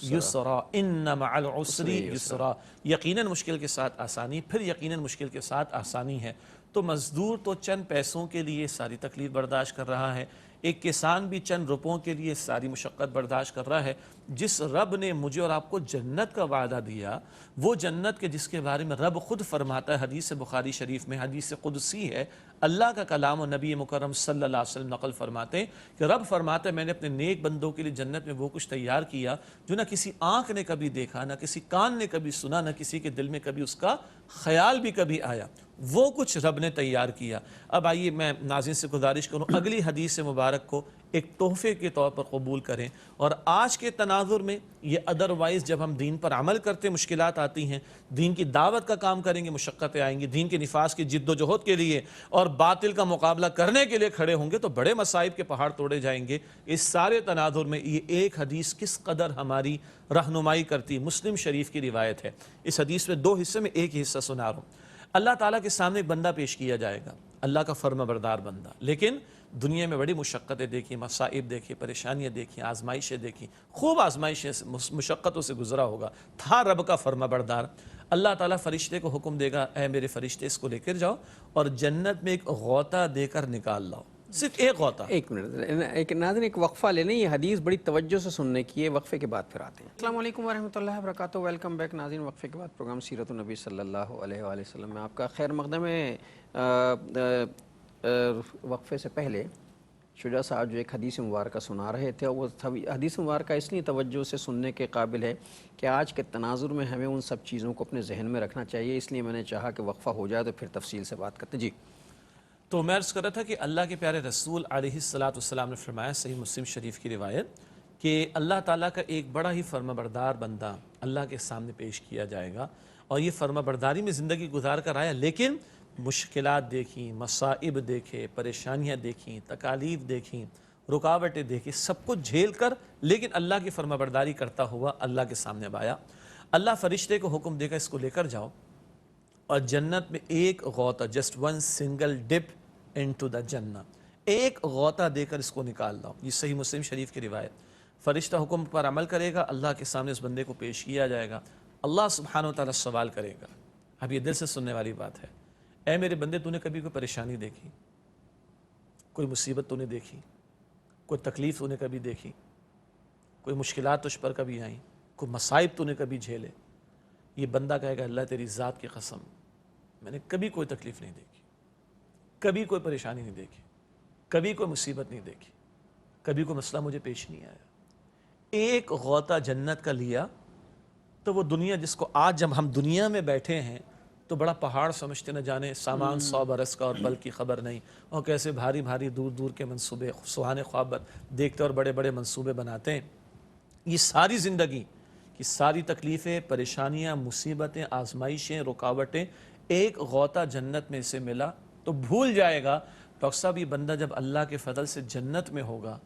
یسرا، اِنَّ مَعَ الْعُسْرِ یسرا. یقیناً مشکل کے ساتھ آسانی، پھر یقیناً مشکل کے ساتھ آسانی ہے. تو مزدور تو چند پیسوں کے لیے ساری تکلیف برداشت کر رہا ہے، ایک کسان بھی چند روپوں کے لیے ساری مشقت برداشت کر رہا ہے. جس رب نے مجھے اور آپ کو جنت کا وعدہ دیا، وہ جنت کے جس کے بارے میں رب خود فرماتا ہے، حدیث بخاری شریف میں حدیث قدسی ہے، اللہ کا کلام و نبی مکرم صلی اللہ علیہ وسلم نقل فرماتے ہیں کہ رب فرماتا ہے میں نے اپنے نیک بندوں کے لیے جنت میں وہ کچھ تیار کیا جو نہ کسی آنکھ نے کبھی دیکھا، نہ کسی کان نے کبھی سنا، نہ کسی کے دل میں کبھی اس کا خیال بھی کبھی آیا. وہ کچھ رب نے تیار کیا. اب آئیے میں ناظرین سے گزارش کروں اگلی حدیث مبارک کو ایک تحفے کے طور پر قبول کریں. اور آج کے تناظر میں یہ ادروائز جب ہم دین پر عمل کرتے مشکلات آتی ہیں، دین کی دعوت کا کام کریں گے مشقتیں آئیں گی، دین کے نفاذ کی جد و جہد کے لیے اور باطل کا مقابلہ کرنے کے لیے کھڑے ہوں گے تو بڑے مصائب کے پہاڑ توڑے جائیں گے. اس سارے تناظر میں یہ ایک حدیث کس قدر ہماری رہنمائی کرتی. مسلم شریف کی روایت ہے. اس حدیث میں 2 حصے میں ایک ہی حصہ سنا رہا ہوں. اللہ تعالیٰ کے سامنے ایک بندہ پیش کیا جائے گا، اللہ کا فرما بردار بندہ، لیکن دنیا میں بڑی مشقتیں دیکھی، مصائب دیکھی، پریشانیاں دیکھی، آزمائشیں دیکھی، خوب آزمائشیں مشقتوں سے گزرا ہوگا، تھا رب کا فرما بردار۔ اللہ تعالیٰ فرشتے کو حکم دے گا، اے میرے فرشتے اس کو لے کر جاؤ اور جنت میں ایک غوطہ دے کر نکال لاؤ، صرف ایک غوطہ۔ ایک منٹ، ایک ناظرین ایک وقفہ لے لیں، یہ حدیث بڑی توجہ سے سننے کی ہے، وقفے کے بعد پھر آتے ہیں۔ السلام علیکم ورحمۃ اللہ وبرکاتہ، ویلکم بیک ناظرین، وقفے کے بعد پروگرام سیرت النبی صلی اللہ علیہ وآلہ وسلم میں آپ کا خیر مقدم ہے۔ وقفے سے پہلے شجاع صاحب جو ایک حدیث مبارکہ سنا رہے تھے، وہ حدیث مبارکہ اس لیے توجہ سے سننے کے قابل ہے کہ آج کے تناظر میں ہمیں ان سب چیزوں کو اپنے ذہن میں رکھنا چاہیے، اس لیے میں نے چاہا کہ وقفہ ہو جائے تو پھر تفصیل سے بات کرتے۔ جی تو میں عرض کر رہا تھا کہ اللہ کے پیارے رسول علیہ السلام نے فرمایا، صحیح مسلم شریف کی روایت، کہ اللہ تعالیٰ کا ایک بڑا ہی فرما بردار بندہ اللہ کے سامنے پیش کیا جائے گا، اور یہ فرما برداری میں زندگی گزار کر آیا، لیکن مشکلات دیکھیں، مصائب دیکھے، پریشانیاں دیکھیں، تکالیف دیکھیں، رکاوٹیں دیکھیں، سب کچھ جھیل کر لیکن اللہ کی فرما برداری کرتا ہوا اللہ کے سامنے اب آیا۔ اللہ فرشتے کو حکم دے گا اس کو لے کر جاؤ اور جنت میں ایک غوطہ، just one single dip into the جنہ، ایک غوطہ دے کر اس کو نکال لاؤ۔ یہ صحیح مسلم شریف کی روایت۔ فرشتہ حکم پر عمل کرے گا، اللہ کے سامنے اس بندے کو پیش کیا جائے گا، اللہ سبحانہ و تعالیٰ سوال کرے گا۔ اب یہ دل سے سننے والی بات ہے، اے میرے بندے، تو نے کبھی کوئی پریشانی دیکھی، کوئی مصیبت تو نے دیکھی، کوئی تکلیف تو نے کبھی دیکھی، کوئی مشکلات تجھ پر کبھی آئیں، کوئی مصائب تو نے کبھی جھیلے؟ یہ بندہ کہے گا، اللہ تیری ذات کی قسم، میں نے کبھی کوئی تکلیف نہیں دیکھی، کبھی کوئی پریشانی نہیں دیکھی، کبھی کوئی مصیبت نہیں دیکھی، کبھی کوئی مسئلہ مجھے پیش نہیں آیا۔ ایک غوطہ جنت کا لیا تو وہ دنیا جس کو آج جب ہم دنیا میں بیٹھے ہیں تو بڑا پہاڑ سمجھتے، نہ جانے سامان 100 برس کا اور پل کی خبر نہیں، اور کیسے بھاری بھاری دور دور کے منصوبے سہانے خواب دیکھتے اور بڑے بڑے منصوبے بناتے ہیں۔ یہ ساری زندگی کی ساری تکلیفیں، پریشانیاں، مصیبتیں، آزمائشیں، رکاوٹیں ایک غوطہ جنت میں سے ملا تو بھول جائے گا۔ ڈاکٹر صاحب یہ بندہ جب اللہ کے فضل سے جنت میں ہوگا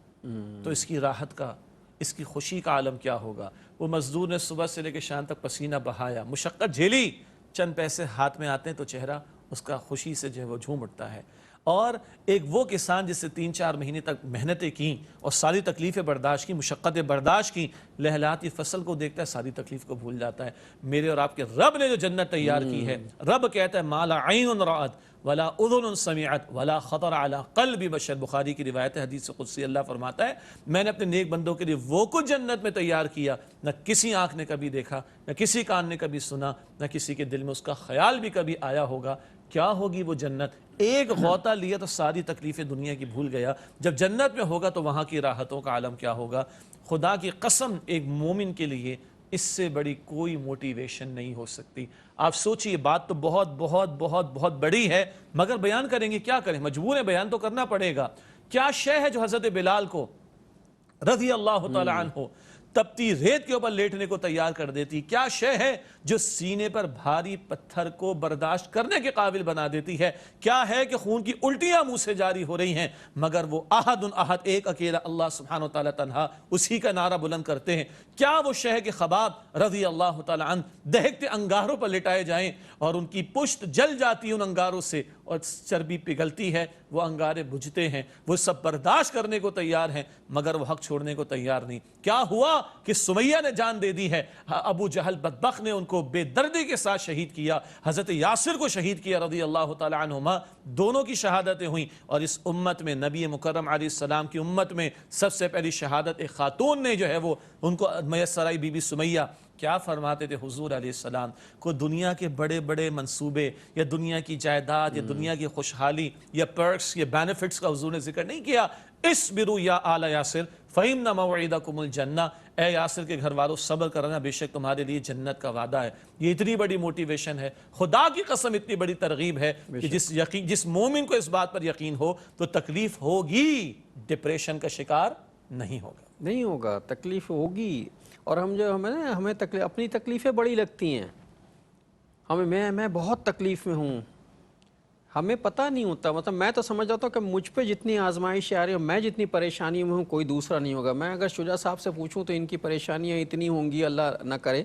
تو اس کی راحت کا، اس کی خوشی کا عالم کیا ہوگا۔ وہ مزدور نے صبح سے لے کے شام تک پسینہ بہایا، مشقت جھیلی، چند پیسے ہاتھ میں آتے ہیں تو چہرہ اس کا خوشی سے جو ہے وہ جھوم اٹھتا ہے۔ اور ایک وہ کسان جس سے 3-4 مہینے تک محنتیں کیں اور ساری تکلیفیں برداشت کی، مشقتیں برداشت کی، لہلاتی فصل کو دیکھتا ہے، ساری تکلیف کو بھول جاتا ہے۔ میرے اور آپ کے رب نے جو جنت تیار کی ہے، رب کہتا ہے ما لا عین رأت ولا اذن سمعت ولا خطر علی قلب بشر، بخاری کی روایت ہے، حدیث قدسی اللہ فرماتا ہے، میں نے اپنے نیک بندوں کے لیے وہ کچھ جنت میں تیار کیا نہ کسی آنکھ نے کبھی دیکھا، نہ کسی کان نے کبھی سنا، نہ کسی کے دل میں اس کا خیال بھی کبھی آیا ہوگا۔ کیا ہوگی وہ جنت؟ ایک غوطہ لیا تو ساری تکلیفیں دنیا کی بھول گیا۔ جب جنت میں ہوگا تو وہاں کی راحتوں کا عالم کیا ہوگا۔ خدا کی قسم، ایک مومن کے لیے اس سے بڑی کوئی موٹیویشن نہیں ہو سکتی۔ آپ سوچئے، بات تو بہت بہت بہت بہت بڑی ہے، مگر بیان کریں گے کیا کریں، مجبور ہے بیان تو کرنا پڑے گا۔ کیا شے ہے جو حضرت بلال کو رضی اللہ تعالی عنہ تپتی ریت کے اوپر لیٹنے کو تیار کر دیتی؟ کیا شے ہے جو سینے پر بھاری پتھر کو برداشت کرنے کے قابل بنا دیتی ہے؟ کیا ہے کہ خون کی الٹیاں منہ سے جاری ہو رہی ہیں مگر وہ احد احد، ایک اکیلا اللہ سبحانہ وتعالی تنہا، اسی کا نعرہ بلند کرتے ہیں؟ کیا وہ شے ہے کہ خباب رضی اللہ تعالی عنہ دہکتے انگاروں پر لٹائے جائیں اور ان کی پشت جل جاتی ہے ان انگاروں سے اور چربی پگھلتی ہے، وہ انگارے بجھتے ہیں، وہ سب برداشت کرنے کو تیار ہیں مگر وہ حق چھوڑنے کو تیار نہیں؟ کیا ہوا کہ سمیہ نے جان دے دی ہے، ابو جہل بدبخت نے ان کو بے دردی کے ساتھ شہید کیا، حضرت یاسر کو شہید کیا رضی اللہ تعالی عنہما، دونوں کی شہادتیں ہوئیں، اور اس امت میں نبی مکرم علیہ السلام کی امت میں سب سے پہلی شہادت ایک خاتون نے جو ہے وہ ان کو میسر آئی، بی بی سمیہ۔ کیا فرماتے تھے حضور علیہ السلام؟ کو دنیا کے بڑے بڑے منصوبے یا دنیا کی جائیداد یا دنیا کی خوشحالی یا پرکس یا بینیفٹس کا حضور نے ذکر نہیں کیا۔ اصبروا یا آل یاسر فإن موعدکم الجنہ، اے یاسر کے گھر والوں صبر کرنا، بے شک تمہارے لیے جنت کا وعدہ ہے۔ یہ اتنی بڑی موٹیویشن ہے، خدا کی قسم اتنی بڑی ترغیب ہے کہ جس مومن کو اس بات پر یقین ہو تو تکلیف ہوگی، ڈپریشن کا شکار نہیں ہوگا، تکلیف ہوگی۔ اور ہمیں اپنی تکلیفیں بڑی لگتی ہیں، میں بہت تکلیف میں ہوں، ہمیں پتہ نہیں ہوتا، مطلب میں تو سمجھ جاتا ہوں کہ مجھ پہ جتنی آزمائشیں آ رہی ہیں، میں جتنی پریشانی میں ہوں کوئی دوسرا نہیں ہوگا۔ میں اگر شجاع صاحب سے پوچھوں تو ان کی پریشانیاں اتنی ہوں گی، اللہ نہ کرے،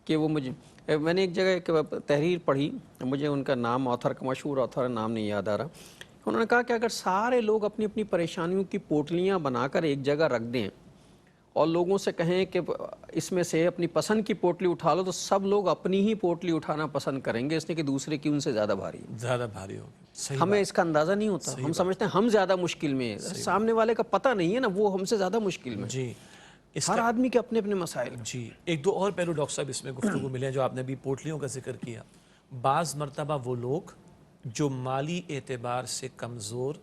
کہ وہ میں نے ایک جگہ ایک تحریر پڑھی، مجھے ان کا نام آتھر کا مشہور آتھر نام نہیں یاد آ رہا، انہوں نے کہا کہ اگر سارے لوگ اپنی اپنی پریشانیوں کی پوٹلیاں بنا کر ایک جگہ رکھ دیں اور لوگوں سے کہیں کہ اس میں سے اپنی پسند کی پوٹلی اٹھا لو، تو سب لوگ اپنی ہی پوٹلی اٹھانا پسند کریں گے، اس لیے کہ دوسرے کی ان سے زیادہ بھاری ہے۔ زیادہ بھاری ہوگی، صحیح ہمیں اس کا اندازہ نہیں ہوتا، ہم سمجھتے ہیں ہم زیادہ مشکل میں ہیں، سامنے والے کا پتہ نہیں ہے نا وہ ہم سے زیادہ مشکل میں۔ جی اس ہر آدمی کے اپنے اپنے مسائل ہیں۔ جی ایک دو اور پہلو ڈاکٹر صاحب اس میں گفتگو ملے ہیں جو آپ نے بھی پوٹلیوں کا ذکر کیا۔ بعض مرتبہ وہ لوگ جو مالی اعتبار سے کمزور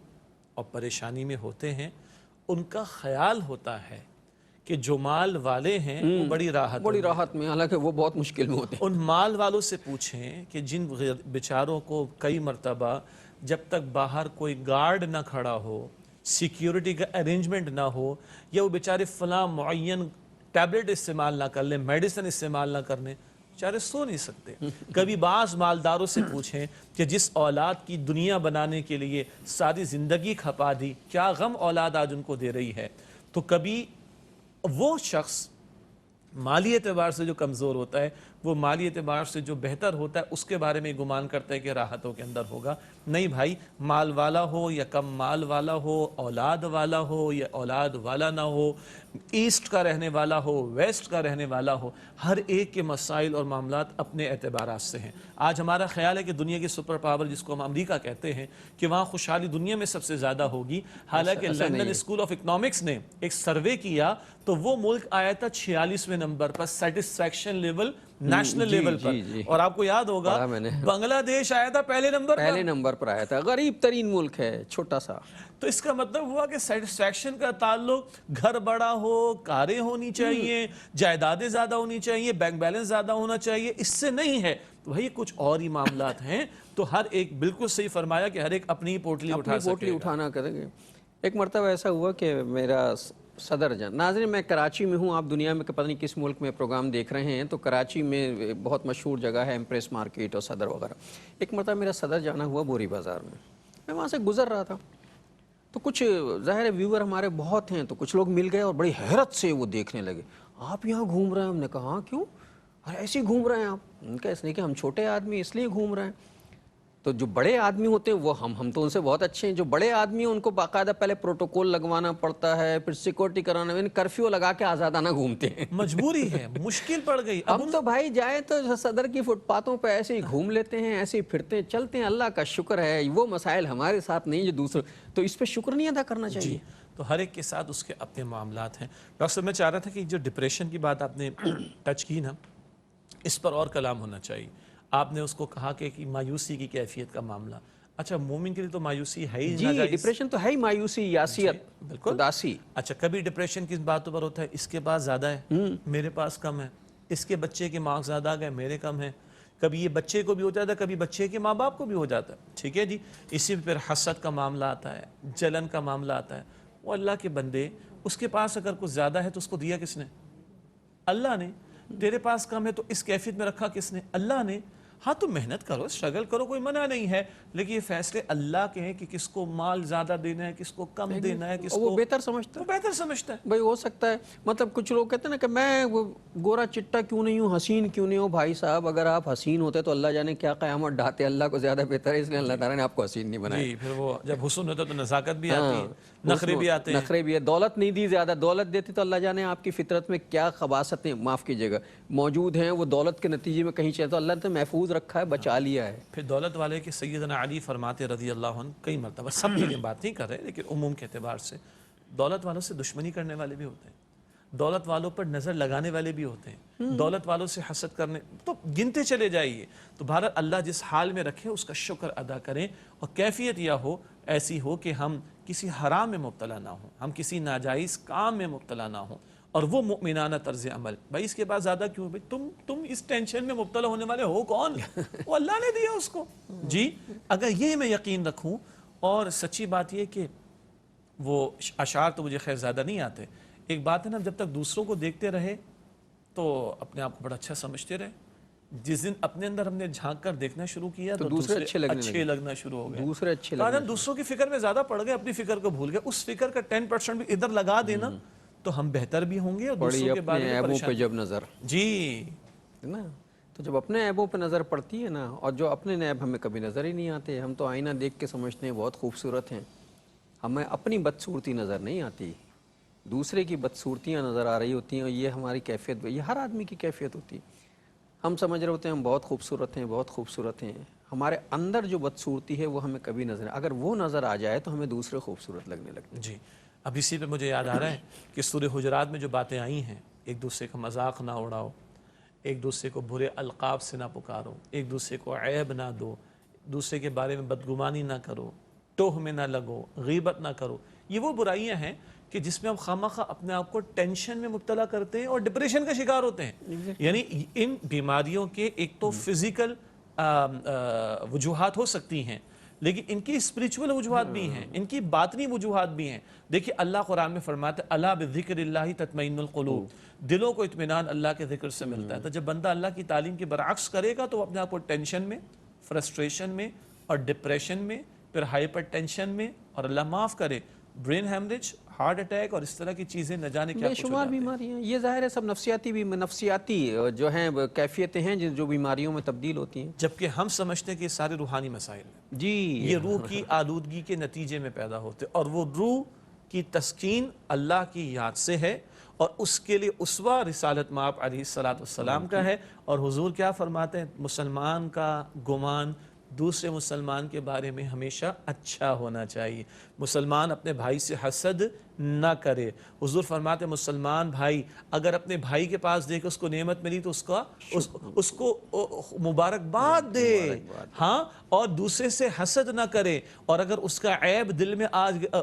اور پریشانی میں ہوتے ہیں، ان کا خیال ہوتا ہے کہ جو مال والے ہیں وہ بڑی راحت میں، حالانکہ وہ بہت مشکل میں ہوتے ہیں۔ ان مال والوں سے پوچھیں کہ جن بیچاروں کو کئی مرتبہ جب تک باہر کوئی گارڈ نہ کھڑا ہو، سیکیورٹی کا ارینجمنٹ نہ ہو، یا وہ بیچارے فلاں معین ٹیبلٹ استعمال نہ کر لیں، میڈیسن استعمال نہ کرنے، بیچارے سو نہیں سکتے۔ کبھی بعض مالداروں سے پوچھیں کہ جس اولاد کی دنیا بنانے کے لیے ساری زندگی کھپا دی، کیا غم اولاد آج ان کو دے رہی ہے، تو کبھی وہ شخص مالی اعتبار سے جو کمزور ہوتا ہے، وہ مالی اعتبار سے جو بہتر ہوتا ہے اس کے بارے میں گمان کرتا ہے کہ راحتوں کے اندر ہوگا۔ نہیں بھائی، مال والا ہو یا کم مال والا ہو، اولاد والا ہو یا اولاد والا نہ ہو، ایسٹ کا رہنے والا ہو، ویسٹ کا رہنے والا ہو، ہر ایک کے مسائل اور معاملات اپنے اعتبارات سے ہیں۔ آج ہمارا خیال ہے کہ دنیا کی سپر پاور جس کو ہم امریکہ کہتے ہیں کہ وہاں خوشحالی دنیا میں سب سے زیادہ ہوگی، حالانکہ لندن اسکول آف اکنامکس نے ایک سروے کیا تو وہ ملک آیا تھا 46ویں نمبر پر سیٹسفیکشن لیول نیشنل لیول پر، اور آپ کو یاد ہوگا بنگلہ دیش آیا تھا پہلے نمبر پر آیا تھا، غریب ترین ملک ہے، چھوٹا سا۔ تو اس کا مطلب ہوا کہ سیٹسفیکشن کا تعلق گھر بڑا ہو، کاریں ہونی چاہیے، جائیدادیں زیادہ ہونی چاہیے، بینک بیلنس زیادہ ہونا چاہیے، اس سے نہیں ہے۔ تو وہی کچھ اور ہی معاملات ہیں، تو ہر ایک بالکل صحیح فرمایا کہ ہر ایک اپنی پوٹلی اٹھا سکے، پوٹلی اٹھانا کریں گے۔ ایک مرتبہ ایسا ہوا کہ میرا صدر جان، ناظرین میں کراچی میں ہوں، آپ دنیا میں پتہ نہیں کس ملک میں پروگرام دیکھ رہے ہیں، تو کراچی میں بہت مشہور جگہ ہے ایمپریس مارکیٹ اور صدر وغیرہ۔ ایک مرتبہ میرا صدر جانا ہوا بوری بازار میں وہاں سے گزر رہا تھا، تو کچھ ظاہر ویور ہمارے بہت ہیں، تو کچھ لوگ مل گئے اور بڑی حیرت سے وہ دیکھنے لگے، آپ یہاں گھوم رہے ہیں؟ ہم نے کہا ہاں کیوں، ایسے ہی گھوم رہے ہیں آپ؟ ان کا اس لیے کہ ہم چھوٹے آدمی اس لیے گھوم رہے ہیں۔ تو جو بڑے آدمی ہوتے ہیں وہ ہم تو ان سے بہت اچھے ہیں، جو بڑے آدمی ہیں ان کو باقاعدہ پہلے پروٹوکول لگوانا پڑتا ہے، پھر سیکورٹی کرانا، کرفیو لگا کے آزادانہ گھومتے ہیں، مجبوری ہے، مشکل پڑ گئی۔ ہم تو بھائی جائیں تو صدر کی فٹ پاتھوں پہ ایسے ہی گھوم لیتے ہیں، ایسے ہی پھرتے ہیں، چلتے ہیں، اللہ کا شکر ہے وہ مسائل ہمارے ساتھ نہیں جو دوسرے، تو اس پہ شکر نہیں ادا کرنا چاہیے۔ تو ہر ایک کے ساتھ اس کے اپنے معاملات ہیں۔ ڈاکٹر صاحب میں چاہ رہا تھا کہ جو ڈپریشن کی بات آپ نے ٹچ کی نا، اس پر اور کلام ہونا چاہیے۔ آپ نے اس کو کہا کہ مایوسی کی کیفیت کا معاملہ، اچھا مومن کے لیے تو مایوسی ہے ہی ناجائز، ڈپریشن تو ہے ہی مایوسی، یاسیت، اداسی۔ اچھا کبھی ڈپریشن کس باتوں پر ہوتا ہے؟ اس کے پاس زیادہ ہے، میرے پاس کم ہے، اس کے بچے کے مارکس زیادہ آ گئے، میرے کم ہیں۔ کبھی یہ بچے کو بھی ہو جاتا ہے، کبھی بچے کے ماں باپ کو بھی ہو جاتا ہے، ٹھیک ہے جی۔ اسی پھر حسد کا معاملہ آتا ہے، جلن کا معاملہ آتا ہے۔ وہ اللہ کے بندے، اس کے پاس اگر کچھ زیادہ ہے تو اس کو دیا کس نے؟ اللہ نے۔ تیرے پاس کم ہے تو اس کیفیت میں رکھا کس نے؟ اللہ نے۔ ہاں تو محنت کرو، اسٹرگل کرو، کوئی منع نہیں ہے، لیکن یہ فیصلے اللہ کے ہیں کہ کس کو مال زیادہ دینا ہے، کس کو کم دینا ہے، کس کو وہ بہتر سمجھتا ہے۔ بھائی ہو سکتا ہے، مطلب کچھ لوگ کہتے ہیں نا کہ میں گورا چٹا کیوں نہیں ہوں، حسین کیوں نہیں ہوں۔ بھائی صاحب اگر آپ حسین ہوتے تو اللہ جانے کیا قیامت ڈھاتے، اللہ کو زیادہ بہتر ہے، اس لیے اللہ تعالیٰ نے آپ کو حسین نہیں بنایا۔ جی، پھر وہ جب حسن ہوتا تو نزاکت بھی آتی ہے، نخرے بھی آتے ہیں، نخرے بھی ہے، دولت نہیں دی، زیادہ دولت دیتے تو اللہ جانے آپ کی فطرت میں کیا خباثتیں، معاف کیجیے گا، موجود ہیں، وہ دولت کے نتیجے میں کہیں چلے تو اللہ نے محفوظ رکھا ہے، بچا لیا ہے۔ پھر دولت والے کے سیدنا علی فرماتے رضی اللہ عنہ، کئی مرتبہ، سب کے لیے بات نہیں کر رہے لیکن عموم کے اعتبار سے، دولت والوں سے دشمنی کرنے والے بھی ہوتے ہیں، دولت والوں پر نظر لگانے والے بھی ہوتے ہیں، دولت والوں سے حسد کرنے، تو گنتے چلے جائیے۔ تو بہرحال اللہ جس حال میں رکھے اس کا شکر ادا کریں، اور کیفیت یہ ہو ایسی ہو کہ ہم کسی حرام میں مبتلا نہ ہوں، ہم کسی ناجائز کام میں مبتلا نہ ہوں، اور وہ مؤمنانہ طرز عمل۔ بھائی اس کے بعد زیادہ کیوں؟ بھائی تم اس ٹینشن میں مبتلا ہونے والے ہو کون؟ وہ اللہ نے دیا اس کو۔ جی اگر یہ میں یقین رکھوں، اور سچی بات یہ کہ وہ اشعار تو مجھے خیر زیادہ نہیں آتے، ایک بات ہے نا، جب تک دوسروں کو دیکھتے رہے تو اپنے آپ کو بڑا اچھا سمجھتے رہے، جس دن اپنے اندر ہم نے جھانک کر دیکھنا شروع کیا تو دوسرے اچھے لگنا شروع ہو گئے، دوسرے اچھے لگنا، دوسروں کی فکر میں زیادہ پڑ گئے، اپنی فکر کو بھول گئے۔ اس فکر کا 10% بھی ادھر لگا دینا تو ہم بہتر بھی ہوں گے، اور دوسروں کے بارے میں عیبوں پہ جب نظر، جی ہے نا. تو جب اپنے عیبوں پہ نظر پڑتی ہے نا، اور جو اپنے عیب ہمیں کبھی نظر ہی نہیں آتے، ہم تو آئینہ دیکھ کے سمجھتے ہیں بہت خوبصورت ہیں، ہمیں اپنی بدصورتی نظر نہیں آتی، دوسرے کی بدصورتیاں نظر آ رہی ہوتی ہیں، اور یہ ہماری کیفیت، یہ ہر آدمی کی کیفیت ہوتی ہے. ہم سمجھ رہے ہوتے ہیں ہم بہت خوبصورت ہیں، بہت خوبصورت ہیں، ہمارے اندر جو بدصورتی ہے وہ ہمیں کبھی نظر، اگر وہ نظر آ جائے تو ہمیں دوسرے خوبصورت لگنے لگتے ہیں. جی. اب اسی پہ مجھے یاد آ رہا ہے کہ سورہ حجرات میں جو باتیں آئی ہیں، ایک دوسرے کا مذاق نہ اڑاؤ، ایک دوسرے کو برے القاب سے نہ پکارو، ایک دوسرے کو عیب نہ دو، دوسرے کے بارے میں بدگمانی نہ کرو، ٹوہ میں نہ لگو، غیبت نہ کرو. یہ وہ برائیاں ہیں کہ جس میں ہم خواہ اپنے آپ کو ٹینشن میں مبتلا کرتے ہیں اور ڈپریشن کا شکار ہوتے ہیں. یعنی ان بیماریوں کے ایک تو فزیکل وجوہات ہو سکتی ہیں، لیکن ان کی اسپریچول وجوہات بھی ہیں، ان کی باطنی وجوہات بھی ہیں. دیکھیں اللہ قرآن میں فرماتا ہے الا بذکر اللہ تطمئن القلوب، دلوں کو اطمینان اللہ کے ذکر سے ملتا ہے. تو جب بندہ اللہ کی تعلیم کے برعکس کرے گا تو وہ اپنے آپ کو ٹینشن میں، فرسٹریشن میں اور ڈپریشن میں، پھر ہائپر ٹینشن میں، اور اللہ معاف کرے برین ہیمریج، ہارٹ اٹیک اور اس طرح کی چیزیں نہ جانے کیا بے کچھ ہو شمار جاتے ہیں. بیماریاں، یہ ظاہر ہے سب نفسیاتی جو ہیں کیفیتیں ہیں جو بیماریوں میں تبدیل ہوتی ہیں. جبکہ ہم سمجھتے ہیں کہ یہ سارے روحانی مسائل ہیں، جی یہ روح کی آلودگی کے نتیجے میں پیدا ہوتے، اور وہ روح کی تسکین اللہ کی یاد سے ہے، اور اس کے لیے اسوہ رسالت مآب علیہ السلام کا ہے. اور حضور کیا فرماتے ہیں؟ مسلمان کا گمان دوسرے مسلمان کے بارے میں ہمیشہ اچھا ہونا چاہیے، مسلمان اپنے بھائی سے حسد نہ کرے. حضور فرماتے ہیں مسلمان بھائی اگر اپنے بھائی کے پاس دیکھ اس کو نعمت ملی تو اس کو مبارکباد دے، ہاں، اور دوسرے سے حسد نہ کرے، اور اگر اس کا عیب دل میں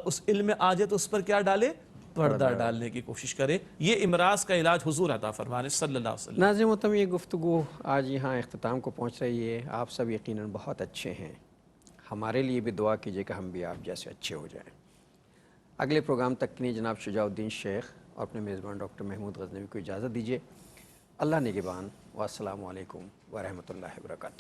اس علم میں آ جائے تو اس پر کیا ڈالے؟ پردہ ڈالنے کی کوشش کرے. یہ امراض کا علاج حضور عطا فرمانے صلی اللہ علیہ وسلم. ناظرین محترم، یہ گفتگو آج یہاں اختتام کو پہنچ رہی ہے. آپ سب یقیناً بہت اچھے ہیں، ہمارے لیے بھی دعا کیجیے کہ ہم بھی آپ جیسے اچھے ہو جائیں. اگلے پروگرام تک کے لیے جناب شجاع الدین شیخ اور اپنے میزبان ڈاکٹر محمود غزنوی کو اجازت دیجیے. اللہ نگہبان، والسلام علیکم ورحمۃ اللہ وبرکاتہ.